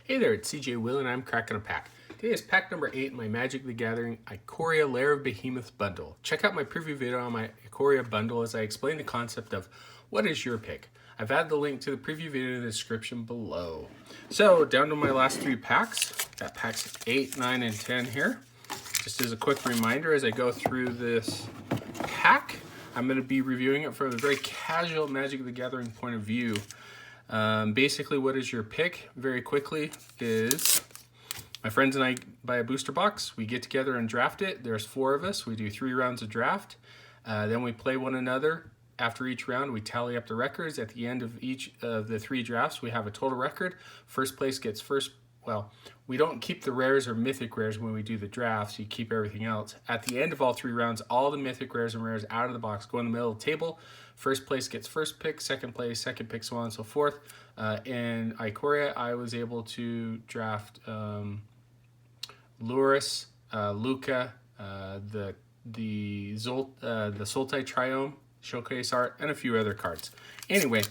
Hey there, it's CJ Will and I'm cracking a pack. Today is pack number 8 in my Magic the Gathering Ikoria Lair of Behemoths bundle. Check out my preview video on my Ikoria bundle as I explain the concept of what is your pick. I've added the link to the preview video in the description below. So down to my last 3 packs. Got packs 8, 9, and 10 here. Just as a quick reminder as I go through this pack, I'm going to be reviewing it from a very casual Magic the Gathering point of view. Basically, what is your pick? Very quickly is my friends and I buy a booster box. We get together and draft it. There's 4 of us. We do 3 rounds of draft. Then we play one another. After each round, we tally up the records. At the end of each of the 3 drafts, we have a total record. First place gets first. Well, we don't keep the rares or mythic rares when we do the drafts. You keep everything else. At the end of all 3 rounds, all the mythic rares and rares out of the box go in the middle of the table. First place gets first pick, second place, second pick, so on and so forth. In Ikoria, I was able to draft Luris, Luca, the Sultai Triome, Showcase Art, and a few other cards. Anyway,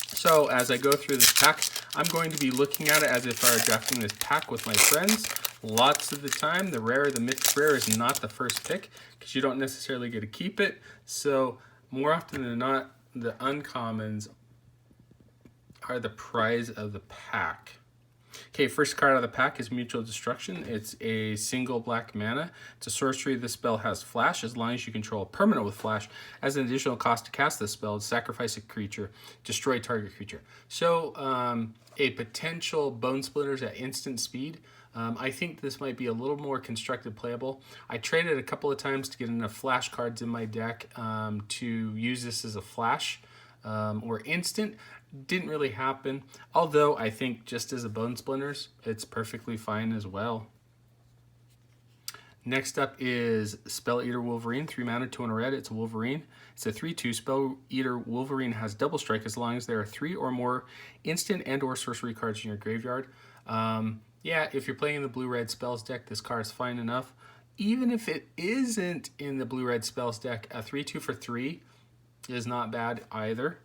so as I go through this pack, I'm going to be looking at it as if I were drafting this pack with my friends. Lots of the time, the mythic rare is not the first pick because you don't necessarily get to keep it. So more often than not, the uncommons are the prize of the pack. Okay, first card out of the pack is Mutual Destruction. It's a single black mana. It's a sorcery. This spell has flash. As long as you control a permanent with flash, as an additional cost to cast this spell, sacrifice a creature, destroy target creature. So a potential Bone Splitters at instant speed. I think this might be a little more constructed playable. I traded a couple of times to get enough flash cards in my deck to use this as a flash or instant. Didn't really happen, although I think just as a Bone Splinters, it's perfectly fine as well. Next up is Spell Eater Wolverine, 3 mana, 2 and a red. It's a Wolverine. It's a 3/2. Spell Eater Wolverine has double strike as long as there are 3 or more instant and or sorcery cards in your graveyard. Yeah, if you're playing in the blue-red spells deck, this card is fine enough. Even if it isn't in the blue-red spells deck, a 3/2 for 3 is not bad either.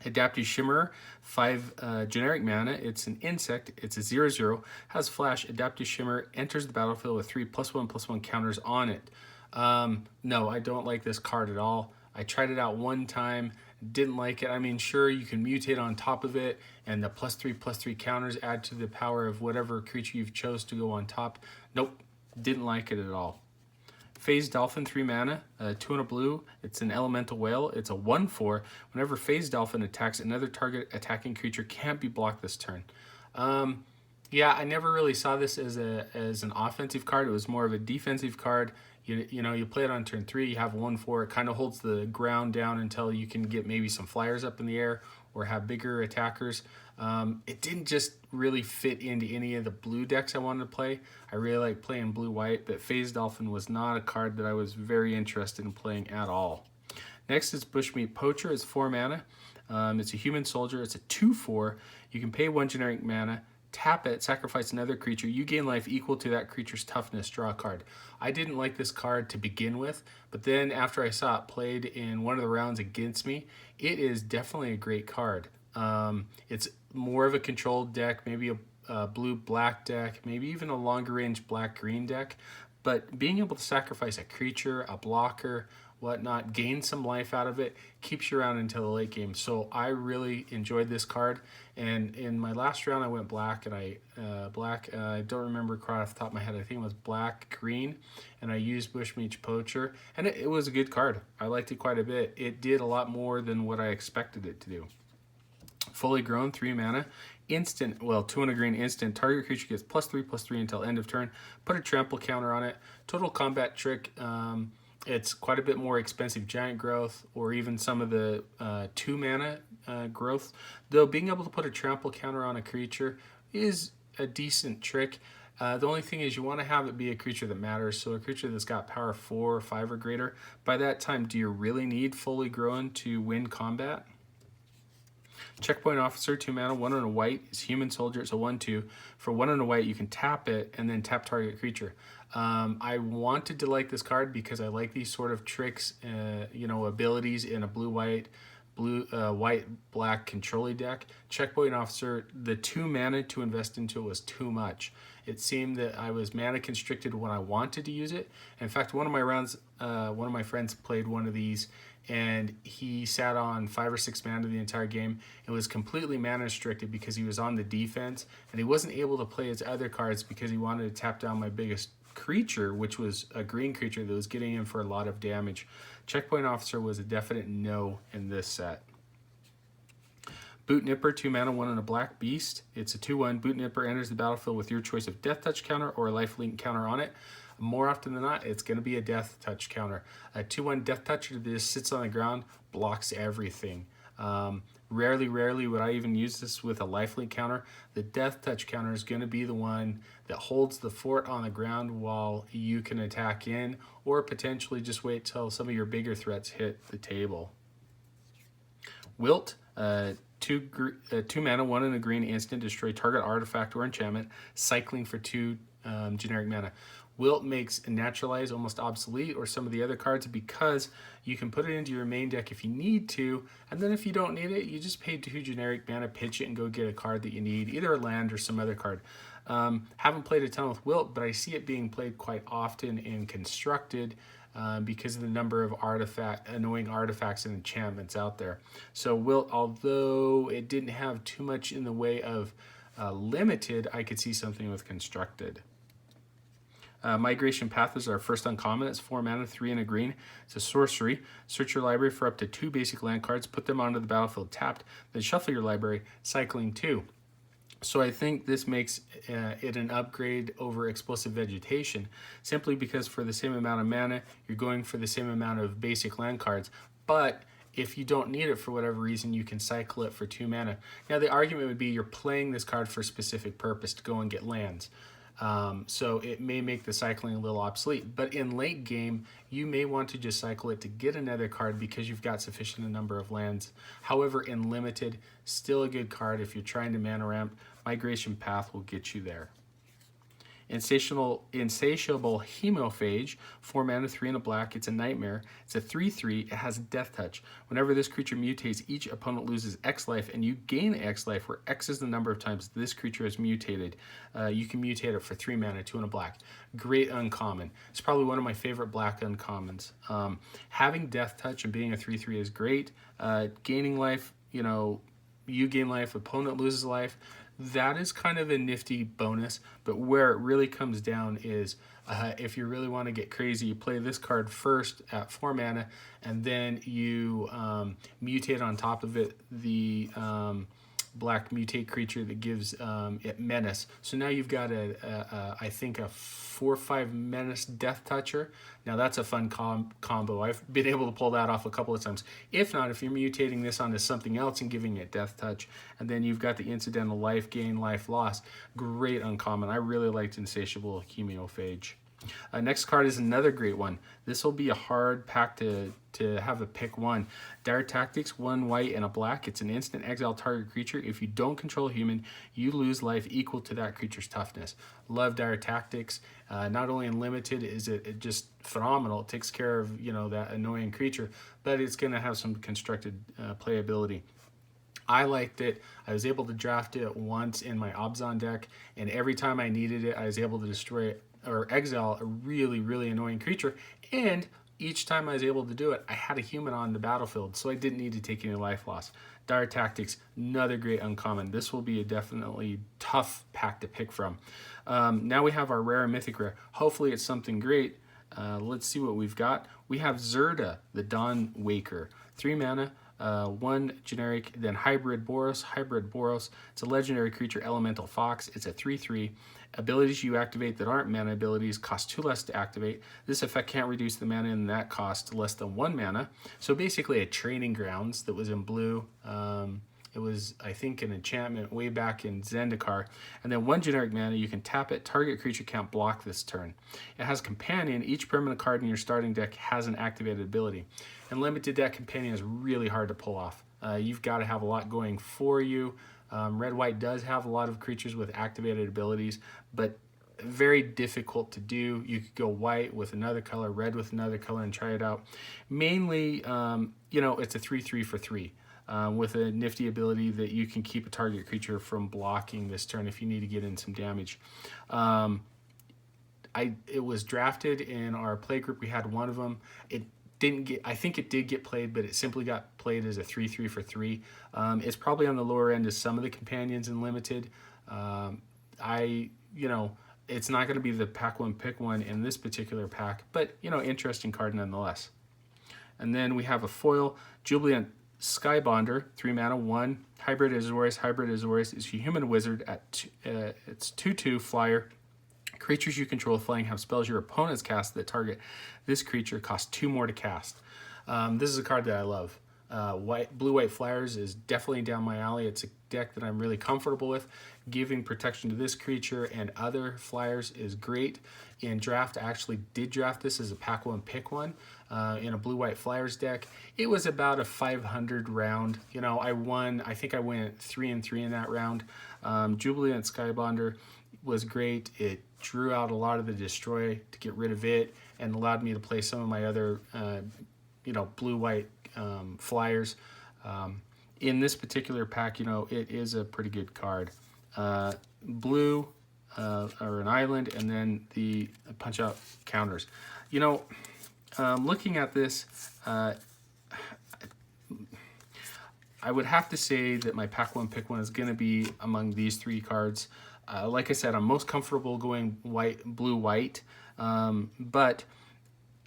Adaptive Shimmerer, 5 generic mana. It's an insect. It's a 0/0. Has flash. Adaptive Shimmer enters the battlefield with 3 +1/+1 counters on it. No, I don't like this card at all. I tried it out one time. Didn't like it. I mean, sure, you can mutate on top of it, and the +3/+3 counters add to the power of whatever creature you've chose to go on top. Nope, didn't like it at all. Phase Dolphin, 3 mana, 2 and a blue. It's an elemental whale. It's a 1/4. Whenever Phase Dolphin attacks, another target attacking creature can't be blocked this turn. Yeah, I never really saw this as an offensive card. It was more of a defensive card. You know, you play it on turn 3, you have 1/4. It kind of holds the ground down until you can get maybe some flyers up in the air or have bigger attackers. It didn't just really fit into any of the blue decks I wanted to play. I really like playing blue-white, but Phase Dolphin was not a card that I was very interested in playing at all. Next is Bushmeat Poacher. It's 4 mana. It's a human soldier. It's a 2/4. You can pay 1 generic mana, tap it, sacrifice another creature. You gain life equal to that creature's toughness. Draw a card. I didn't like this card to begin with, but then after I saw it played in one of the rounds against me, it is definitely a great card. It's more of a controlled deck, maybe a blue-black deck, maybe even a longer-range black-green deck. But being able to sacrifice a creature, a blocker, whatnot, gain some life out of it, keeps you around until the late game. So I really enjoyed this card. And in my last round, I went black, and I don't remember quite off the top of my head. I think it was black-green, and I used Bushmeat Poacher, and it was a good card. I liked it quite a bit. It did a lot more than what I expected it to do. Fully Grown, 3 mana, instant, well, 2 and a green instant. Target creature gets +3/+3 until end of turn. Put a trample counter on it. Total combat trick. It's quite a bit more expensive giant growth or even some of the 2 mana growth. Though being able to put a trample counter on a creature is a decent trick. The only thing is you want to have it be a creature that matters. So a creature that's got power 4 or 5 or greater. By that time, do you really need Fully Grown to win combat? Checkpoint Officer, 2 mana, 1 and a white. It's Human Soldier. It's a 1/2. For 1 and a white, you can tap it and then tap target creature. I wanted to like this card because I like these sort of tricks, you know, abilities in a blue-white blue, white, black control deck. Checkpoint Officer, the 2 mana to invest into it was too much. It seemed that I was mana constricted when I wanted to use it. In fact, one of my rounds, one of my friends played one of these, and he sat on 5 or 6 mana the entire game and was completely mana restricted because he was on the defense, and he wasn't able to play his other cards because he wanted to tap down my biggest creature, which was a green creature that was getting him for a lot of damage. Checkpoint Officer was a definite no in this set. Boot Nipper, 2 mana, 1 and a black beast. It's a 2/1. Boot Nipper enters the battlefield with your choice of Death Touch counter or a lifelink counter on it. More often than not, it's going to be a Death Touch counter. A 2/1 Death Toucher that just sits on the ground, blocks everything. Rarely would I even use this with a lifelink counter. The Death Touch counter is going to be the one that holds the fort on the ground while you can attack in, or potentially just wait till some of your bigger threats hit the table. Wilt, 2 mana, 1 and a green instant, destroy target artifact or enchantment, cycling for 2 generic mana. Wilt makes Naturalize almost obsolete, or some of the other cards, because you can put it into your main deck if you need to, and then if you don't need it, you just pay 2 generic mana, pitch it, and go get a card that you need, either a land or some other card. Haven't played a ton with Wilt, but I see it being played quite often in Constructed because of the number of annoying artifacts and enchantments out there. So Wilt, although it didn't have too much in the way of limited, I could see something with Constructed. Migration Path is our first uncommon. It's 4 mana, 3 and a green. It's a sorcery. Search your library for up to 2 basic land cards, put them onto the battlefield tapped, then shuffle your library, cycling 2. So I think this makes it an upgrade over Explosive Vegetation, simply because for the same amount of mana, you're going for the same amount of basic land cards, but if you don't need it for whatever reason, you can cycle it for 2 mana. Now the argument would be you're playing this card for a specific purpose, to go and get lands. So it may make the cycling a little obsolete, but in late game, you may want to just cycle it to get another card because you've got sufficient number of lands. However, in limited, still a good card if you're trying to mana ramp. Migration Path will get you there. Insatiable Hemophage, 4 mana, 3 and a black. It's a nightmare. It's a 3/3. It has Death Touch. Whenever this creature mutates, each opponent loses X life, and you gain X life, where X is the number of times this creature is mutated. You can mutate it for 3 mana, 2 and a black. Great uncommon. It's probably one of my favorite black uncommons. Having Death Touch and being a 3/3 is great. Gaining life, you gain life, opponent loses life. That is kind of a nifty bonus, but where it really comes down is if you really want to get crazy, you play this card first at 4 mana, and then you mutate on top of it the black mutate creature that gives it menace. So now you've got I think a 4/5 menace Death Toucher. Now that's a fun combo. I've been able to pull that off a couple of times. If not, if you're mutating this onto something else and giving it Death Touch, and then you've got the incidental life gain, life loss, great uncommon. I really liked Insatiable Hemophage. Next card is another great one. This will be a hard pack to have a pick one. Dire Tactics, 1 white and a black. It's an instant exile target creature. If you don't control a human, you lose life equal to that creature's toughness. Love Dire Tactics. Not only in limited is it just phenomenal. It takes care of that annoying creature, but it's going to have some constructed playability. I liked it. I was able to draft it once in my Obzon deck, and every time I needed it, I was able to destroy it or exile a really, really annoying creature. And each time I was able to do it, I had a human on the battlefield, so I didn't need to take any life loss. Dire Tactics, another great uncommon. This will be a definitely tough pack to pick from. Now we have our rare and mythic rare. Hopefully it's something great. Let's see what we've got. We have Zerda, the Dawn Waker. 3 mana, 1 generic, then Hybrid Boros. Hybrid Boros, it's a legendary creature, Elemental Fox. It's a 3/3. Abilities you activate that aren't mana abilities cost 2 less to activate. This effect can't reduce the mana in that cost to less than 1 mana. So basically a Training Grounds that was in blue. It was, I think, an enchantment way back in Zendikar. And then 1 generic mana, you can tap it. Target creature can't block this turn. It has Companion. Each permanent card in your starting deck has an activated ability. And limited deck Companion is really hard to pull off. You've got to have a lot going for you. Red-White does have a lot of creatures with activated abilities, but very difficult to do. You could go white with another color, red with another color, and try it out. Mainly, it's a 3/3 for 3. with a nifty ability that you can keep a target creature from blocking this turn if you need to get in some damage. It was drafted in our play group. We had one of them. It didn't get. I think it did get played, but it simply got played as a 3/3 for 3. It's probably on the lower end of some of the companions in limited. It's not going to be the pack one pick one in this particular pack, but interesting card nonetheless. And then we have a foil Jubilant Skybonder, 3 mana, 1 hybrid Azorius. Hybrid Azorius is a human wizard at it's 2/2 flyer. Creatures you control flying have spells your opponents cast that target this creature cost 2 more to cast. This is a card that I love. Blue-white flyers is definitely down my alley. It's a deck that I'm really comfortable with. Giving protection to this creature and other flyers is great. In draft, I actually did draft this as a pack one pick one in a blue-white flyers deck. It was about a 500 round. I won. I think I went 3-3 in that round. Jubilant Skybonder was great. It drew out a lot of the destroy to get rid of it and allowed me to play some of my other blue-white flyers. In this particular pack, it is a pretty good card. Blue or an island, and then the punch out counters. Looking at this, I would have to say that my pack one pick one is going to be among these 3 cards. Like I said, I'm most comfortable going blue-white, but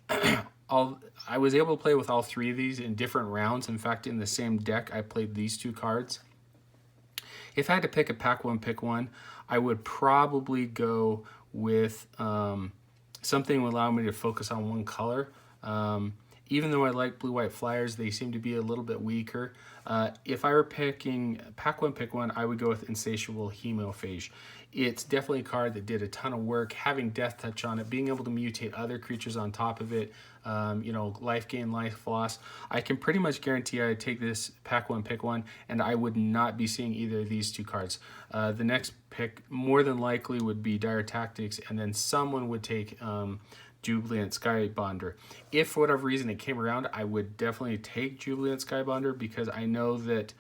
I was able to play with all 3 of these in different rounds. In fact, in the same deck, I played these 2 cards. If I had to pick a pack one pick one, I would probably go with something that would allow me to focus on one color. Even though I like blue-white flyers, they seem to be a little bit weaker. If I were picking pack one pick one, I would go with Insatiable Hemophage. It's definitely a card that did a ton of work, having Death Touch on it, being able to mutate other creatures on top of it, life gain, life loss. I can pretty much guarantee I'd take this pack one pick one, and I would not be seeing either of these 2 cards. The next pick more than likely would be Dire Tactics, and then someone would take Jubilant Skybonder. If for whatever reason it came around, I would definitely take Jubilant Skybonder because I know that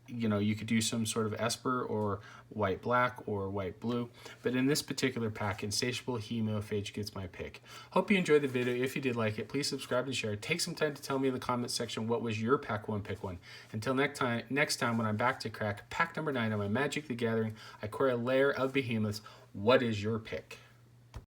you could do some sort of Esper or white-black or white-blue. But in this particular pack, Insatiable Hemophage gets my pick. Hope you enjoyed the video. If you did like it, please subscribe and share. Take some time to tell me in the comments section what was your pack one pick one. Until next time when I'm back to crack pack number 9 on my Magic the Gathering Ikoria Lair of Behemoths, what is your pick?